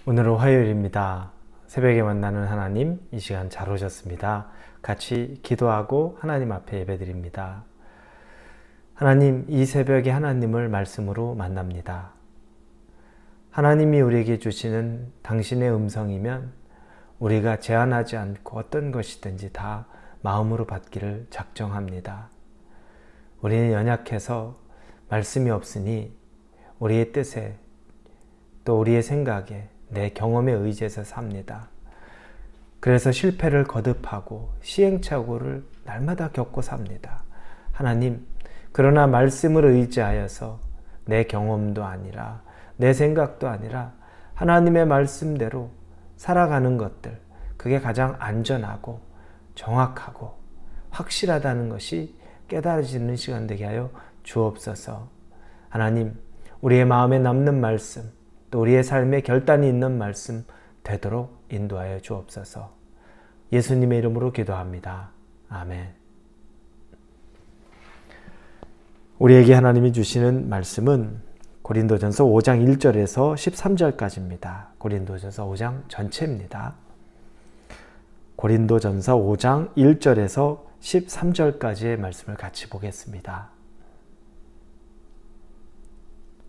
오늘은 화요일입니다. 새벽에 만나는 하나님, 이 시간 잘 오셨습니다. 같이 기도하고 하나님 앞에 예배드립니다. 하나님, 이 새벽에 하나님을 말씀으로 만납니다. 하나님이 우리에게 주시는 당신의 음성이면 우리가 제한하지 않고 어떤 것이든지 다 마음으로 받기를 작정합니다. 우리는 연약해서 말씀이 없으니 우리의 뜻에 또 우리의 생각에 내 경험에 의지해서 삽니다. 그래서 실패를 거듭하고 시행착오를 날마다 겪고 삽니다. 하나님, 그러나 말씀을 의지하여서 내 경험도 아니라 내 생각도 아니라 하나님의 말씀대로 살아가는 것들, 그게 가장 안전하고 정확하고 확실하다는 것이 깨달아지는 시간 되게 하여 주옵소서. 하나님, 우리의 마음에 남는 말씀, 또 우리의 삶에 결단이 있는 말씀 되도록 인도하여 주옵소서. 예수님의 이름으로 기도합니다. 아멘. 우리에게 하나님이 주시는 말씀은 고린도전서 5장 1절에서 13절까지입니다. 고린도전서 5장 전체입니다. 고린도전서 5장 1절에서 13절까지의 말씀을 같이 보겠습니다.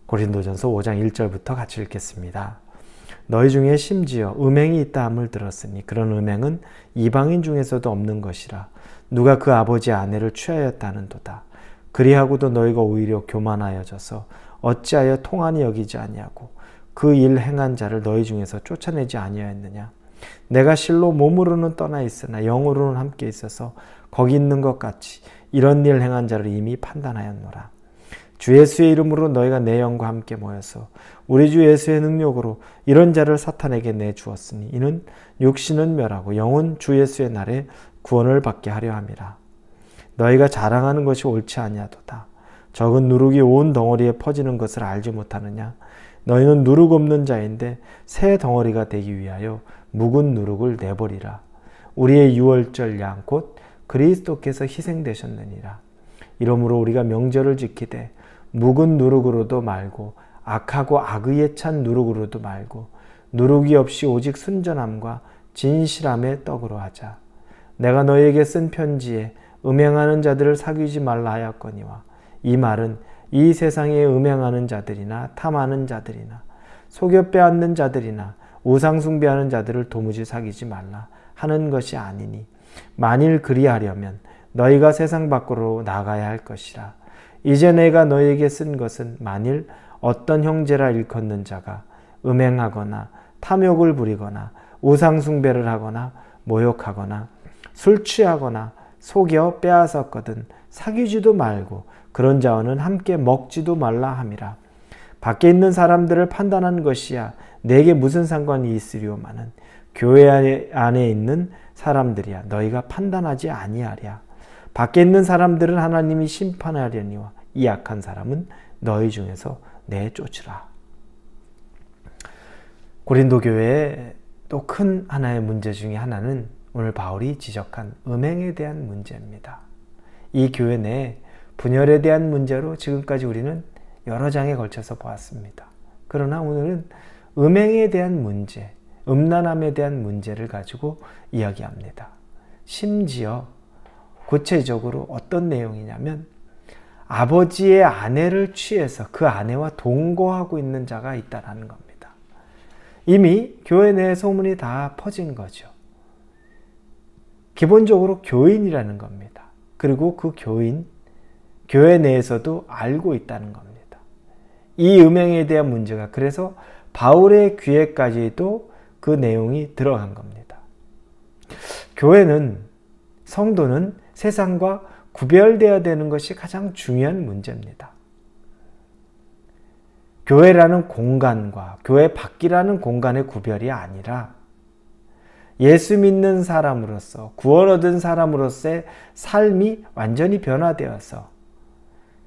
고린도전서 5장 1절부터 같이 읽겠습니다. 너희 중에 심지어 음행이 있다 함을 들었으니 그런 음행은 이방인 중에서도 없는 것이라. 누가 그 아버지의 아내를 취하였다는도다. 그리하고도 너희가 오히려 교만하여져서 어찌하여 통한이 여기지 아니하고 그 일 행한 자를 너희 중에서 쫓아내지 아니하였느냐. 내가 실로 몸으로는 떠나 있으나 영으로는 함께 있어서 거기 있는 것 같이 이런 일 행한 자를 이미 판단하였노라. 주 예수의 이름으로 너희가 내 영과 함께 모여서 우리 주 예수의 능력으로 이런 자를 사탄에게 내주었으니 이는 육신은 멸하고 영은 주 예수의 날에 구원을 받게 하려 함이라. 너희가 자랑하는 것이 옳지 아니하도다. 적은 누룩이 온 덩어리에 퍼지는 것을 알지 못하느냐. 너희는 누룩 없는 자인데 새 덩어리가 되기 위하여 묵은 누룩을 내버리라. 우리의 유월절 양 곧 그리스도께서 희생되셨느니라. 이러므로 우리가 명절을 지키되 묵은 누룩으로도 말고 악하고 악의에 찬 누룩으로도 말고 누룩이 없이 오직 순전함과 진실함의 떡으로 하자. 내가 너희에게 쓴 편지에 음행하는 자들을 사귀지 말라 하였거니와 이 말은 이 세상에 음행하는 자들이나 탐하는 자들이나 속여 빼앗는 자들이나 우상 숭배하는 자들을 도무지 사귀지 말라 하는 것이 아니니 만일 그리하려면 너희가 세상 밖으로 나가야 할 것이라. 이제 내가 너희에게 쓴 것은 만일 어떤 형제라 일컫는 자가 음행하거나 탐욕을 부리거나 우상 숭배를 하거나 모욕하거나 술 취하거나 속여 빼앗았거든 사귀지도 말고 그런 자와는 함께 먹지도 말라 함이라. 밖에 있는 사람들을 판단하는 것이야 내게 무슨 상관이 있으리오마는 교회 안에 있는 사람들이야 너희가 판단하지 아니하랴. 밖에 있는 사람들은 하나님이 심판하려니와 이 악한 사람은 너희 중에서 내쫓으라. 고린도 교회의 또 큰 하나의 문제 중에 하나는 오늘 바울이 지적한 음행에 대한 문제입니다. 이 교회 내에 분열에 대한 문제로 지금까지 우리는 여러 장에 걸쳐서 보았습니다. 그러나 오늘은 음행에 대한 문제, 음란함에 대한 문제를 가지고 이야기합니다. 심지어 구체적으로 어떤 내용이냐면 아버지의 아내를 취해서 그 아내와 동거하고 있는 자가 있다는 겁니다. 이미 교회 내에 소문이 다 퍼진 거죠. 기본적으로 교인이라는 겁니다. 그리고 그 교회 내에서도 알고 있다는 겁니다. 이 음행에 대한 문제가 그래서 바울의 귀에까지도 그 내용이 들어간 겁니다. 교회는 성도는 세상과 구별되어야 되는 것이 가장 중요한 문제입니다. 교회라는 공간과 교회 밖이라는 공간의 구별이 아니라 예수 믿는 사람으로서 구원 얻은 사람으로서의 삶이 완전히 변화되어서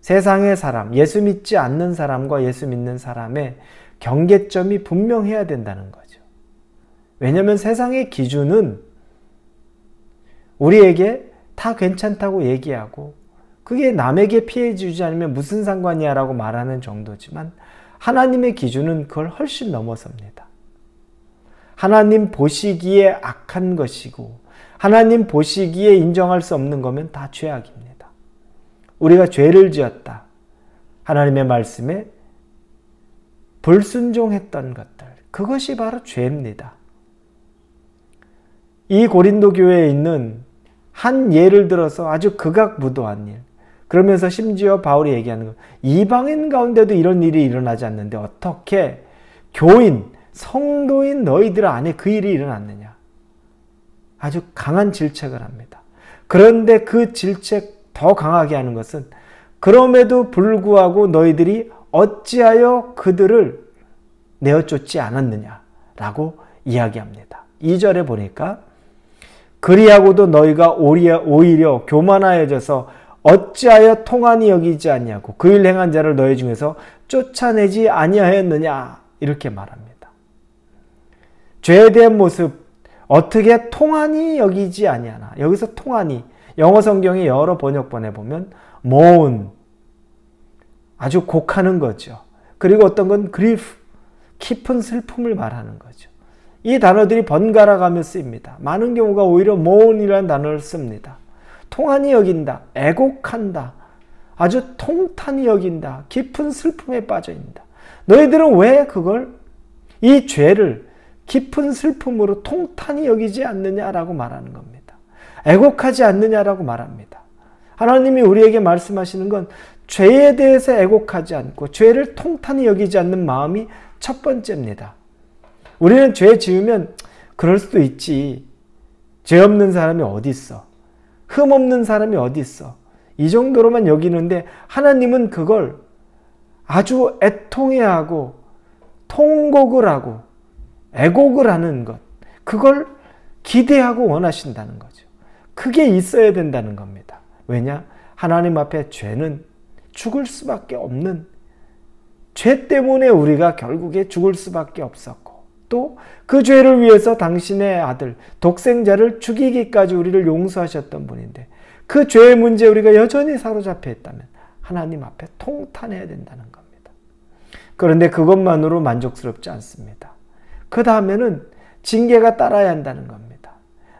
세상의 사람, 예수 믿지 않는 사람과 예수 믿는 사람의 경계점이 분명해야 된다는 거죠. 왜냐하면 세상의 기준은 우리에게 다 괜찮다고 얘기하고 그게 남에게 피해 주지 않으면 무슨 상관이야 라고 말하는 정도지만 하나님의 기준은 그걸 훨씬 넘어섭니다. 하나님 보시기에 악한 것이고 하나님 보시기에 인정할 수 없는 거면 다 죄악입니다. 우리가 죄를 지었다. 하나님의 말씀에 불순종했던 것들, 그것이 바로 죄입니다. 이 고린도 교회에 있는 한 예를 들어서 아주 극악무도한 일, 그러면서 심지어 바울이 얘기하는 것, 이방인 가운데도 이런 일이 일어나지 않는데 어떻게 교인, 성도인 너희들 안에 그 일이 일어났느냐. 아주 강한 질책을 합니다. 그런데 그 질책 더 강하게 하는 것은 그럼에도 불구하고 너희들이 어찌하여 그들을 내어쫓지 않았느냐라고 이야기합니다. 2절에 보니까 그리하고도 너희가 오히려 교만하여져서 어찌하여 통한이 여기지 아니하고 그 일 행한 자를 너희 중에서 쫓아내지 아니하였느냐 이렇게 말합니다. 죄에 대한 모습 어떻게 통한이 여기지 아니하나. 여기서 통한이 영어 성경의 여러 번역본에 보면 mourn, 아주 곡하는 거죠. 그리고 어떤 건 grief, 깊은 슬픔을 말하는 거죠. 이 단어들이 번갈아 가며 쓰입니다. 많은 경우가 오히려 mourn이라는 단어를 씁니다. 통한이 여긴다, 애곡한다, 아주 통탄이 여긴다, 깊은 슬픔에 빠져 있다. 너희들은 왜 그걸, 이 죄를 깊은 슬픔으로 통탄이 여기지 않느냐라고 말하는 겁니다. 애곡하지 않느냐라고 말합니다. 하나님이 우리에게 말씀하시는 건 죄에 대해서 애곡하지 않고 죄를 통탄이 여기지 않는 마음이 첫 번째입니다. 우리는 죄 지으면 그럴 수도 있지. 죄 없는 사람이 어디 있어? 흠 없는 사람이 어디 있어? 이 정도로만 여기는데 하나님은 그걸 아주 애통해하고 통곡을 하고 애곡을 하는 것, 그걸 기대하고 원하신다는 거죠. 그게 있어야 된다는 겁니다. 왜냐? 하나님 앞에 죄는 죽을 수밖에 없는, 죄 때문에 우리가 결국에 죽을 수밖에 없었고 또 그 죄를 위해서 당신의 아들 독생자를 죽이기까지 우리를 용서하셨던 분인데 그 죄의 문제에 우리가 여전히 사로잡혀 있다면 하나님 앞에 통탄해야 된다는 겁니다. 그런데 그것만으로 만족스럽지 않습니다. 그 다음에는 징계가 따라야 한다는 겁니다.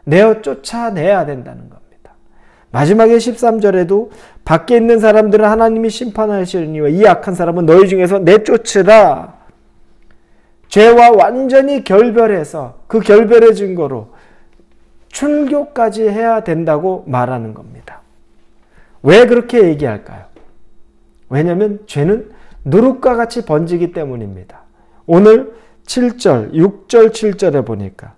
내어 쫓아내야 된다는 겁니다. 마지막에 13절에도 밖에 있는 사람들은 하나님이 심판하시려니와 이 악한 사람은 너희 중에서 내쫓으라. 죄와 완전히 결별해서 그 결별의 증거로 출교까지 해야 된다고 말하는 겁니다. 왜 그렇게 얘기할까요? 왜냐하면 죄는 누룩과 같이 번지기 때문입니다. 오늘 7절, 6절, 7절에 보니까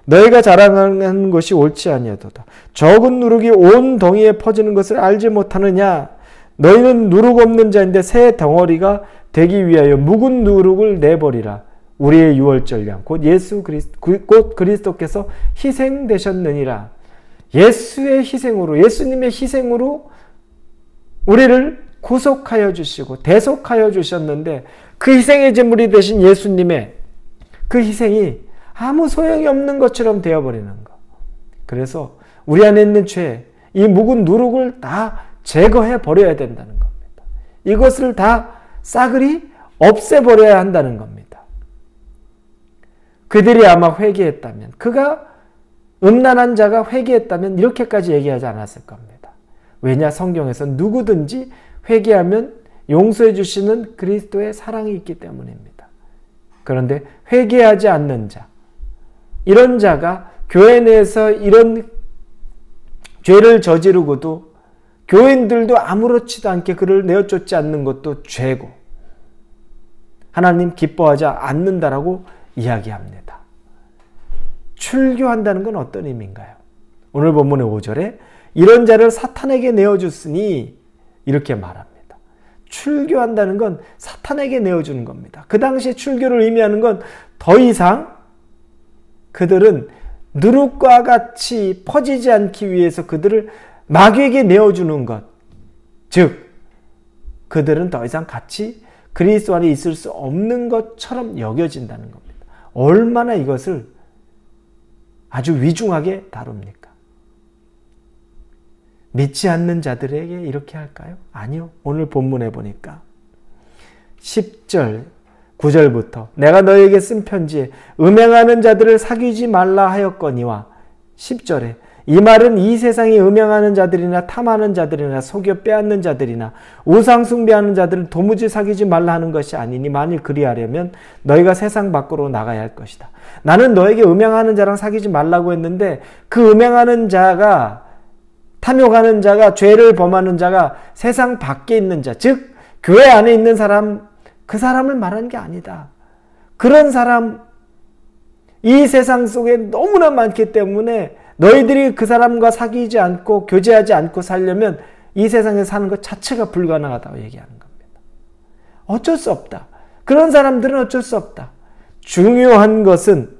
너희가 자랑하는 것이 옳지 아니하도다. 적은 누룩이 온 덩이에 퍼지는 것을 알지 못하느냐. 너희는 누룩 없는 자인데 새 덩어리가 되기 위하여 묵은 누룩을 내버리라. 우리의 유월절 양 곧 곧 그리스도께서 희생되셨느니라. 예수의 희생으로, 예수님의 희생으로 우리를 구속하여 주시고 대속하여 주셨는데 그 희생의 제물이 되신 예수님의 그 희생이 아무 소용이 없는 것처럼 되어버리는 것. 그래서 우리 안에 있는 죄, 이 묵은 누룩을 다 제거해 버려야 된다는 겁니다. 이것을 다 싸그리 없애버려야 한다는 겁니다. 그들이 아마 회개했다면, 그가 음란한 자가 회개했다면 이렇게까지 얘기하지 않았을 겁니다. 왜냐? 성경에서 누구든지 회개하면 용서해 주시는 그리스도의 사랑이 있기 때문입니다. 그런데 회개하지 않는 자, 이런 자가 교회 내에서 이런 죄를 저지르고도 교인들도 아무렇지도 않게 그를 내어쫓지 않는 것도 죄고 하나님 기뻐하지 않는다라고 이야기합니다. 출교한다는 건 어떤 의미인가요? 오늘 본문의 5절에 이런 자를 사탄에게 내어줬으니 이렇게 말합니다. 출교한다는 건 사탄에게 내어주는 겁니다. 그 당시에 출교를 의미하는 건 더 이상 그들은 누룩과 같이 퍼지지 않기 위해서 그들을 마귀에게 내어주는 것, 즉 그들은 더 이상 같이 그리스도 안에 있을 수 없는 것처럼 여겨진다는 겁니다. 얼마나 이것을 아주 위중하게 다룹니까? 믿지 않는 자들에게 이렇게 할까요? 아니요. 오늘 본문에 보니까 10절 9절부터 내가 너에게 쓴 편지에 음행하는 자들을 사귀지 말라 하였거니와 10절에 이 말은 이 세상에 음행하는 자들이나 탐하는 자들이나 속여 빼앗는 자들이나 우상 숭배하는 자들을 도무지 사귀지 말라 하는 것이 아니니 만일 그리하려면 너희가 세상 밖으로 나가야 할 것이다. 나는 너에게 음행하는 자랑 사귀지 말라고 했는데 그 음행하는 자가 탐욕하는 자가 죄를 범하는 자가 세상 밖에 있는 자, 즉 교회 안에 있는 사람, 그 사람을 말하는 게 아니다. 그런 사람 이 세상 속에 너무나 많기 때문에 너희들이 그 사람과 사귀지 않고 교제하지 않고 살려면 이 세상에 사는 것 자체가 불가능하다고 얘기하는 겁니다. 어쩔 수 없다. 그런 사람들은 어쩔 수 없다. 중요한 것은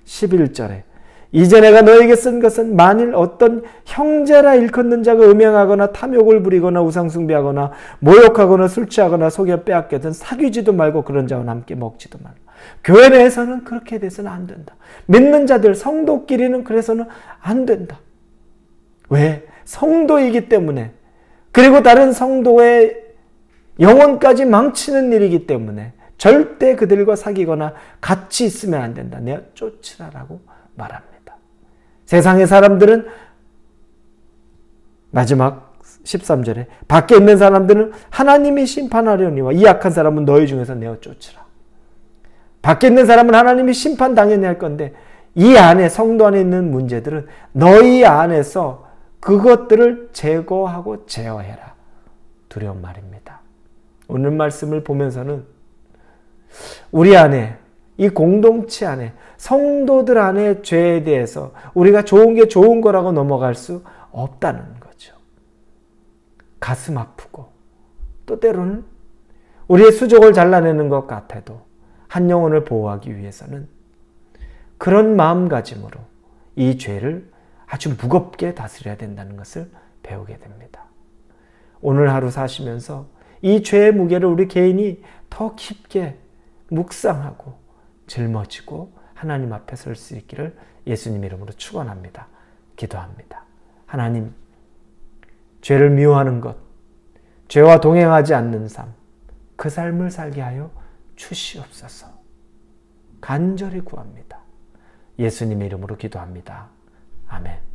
11절에 이제 내가 너에게 쓴 것은 만일 어떤 형제라 일컫는 자가 음행하거나 탐욕을 부리거나 우상숭배하거나 모욕하거나 술 취하거나 속여 빼앗거든 사귀지도 말고 그런 자와 함께 먹지도 말라. 교회 내에서는 그렇게 돼서는 안 된다. 믿는 자들 성도끼리는 그래서는 안 된다. 왜? 성도이기 때문에. 그리고 다른 성도의 영혼까지 망치는 일이기 때문에 절대 그들과 사귀거나 같이 있으면 안 된다. 내가 쫓으라라고 말합니다. 세상의 사람들은 마지막 13절에 밖에 있는 사람들은 하나님이 심판하려니와 이 악한 사람은 너희 중에서 내어 쫓으라. 밖에 있는 사람은 하나님이 심판 당연히 할 건데 이 안에 성도 안에 있는 문제들은 너희 안에서 그것들을 제거하고 제어해라. 두려운 말입니다. 오늘 말씀을 보면서는 우리 안에 이 공동체 안에 성도들 안에 죄에 대해서 우리가 좋은 게 좋은 거라고 넘어갈 수 없다는 거죠. 가슴 아프고 또 때로는 우리의 수족을 잘라내는 것 같아도 한 영혼을 보호하기 위해서는 그런 마음가짐으로 이 죄를 아주 무겁게 다스려야 된다는 것을 배우게 됩니다. 오늘 하루 사시면서 이 죄의 무게를 우리 개인이 더 깊게 묵상하고 짊어지고 하나님 앞에 설 수 있기를 예수님 이름으로 축원합니다. 기도합니다. 하나님, 죄를 미워하는 것, 죄와 동행하지 않는 삶, 그 삶을 살게 하여 주시옵소서. 간절히 구합니다. 예수님의 이름으로 기도합니다. 아멘.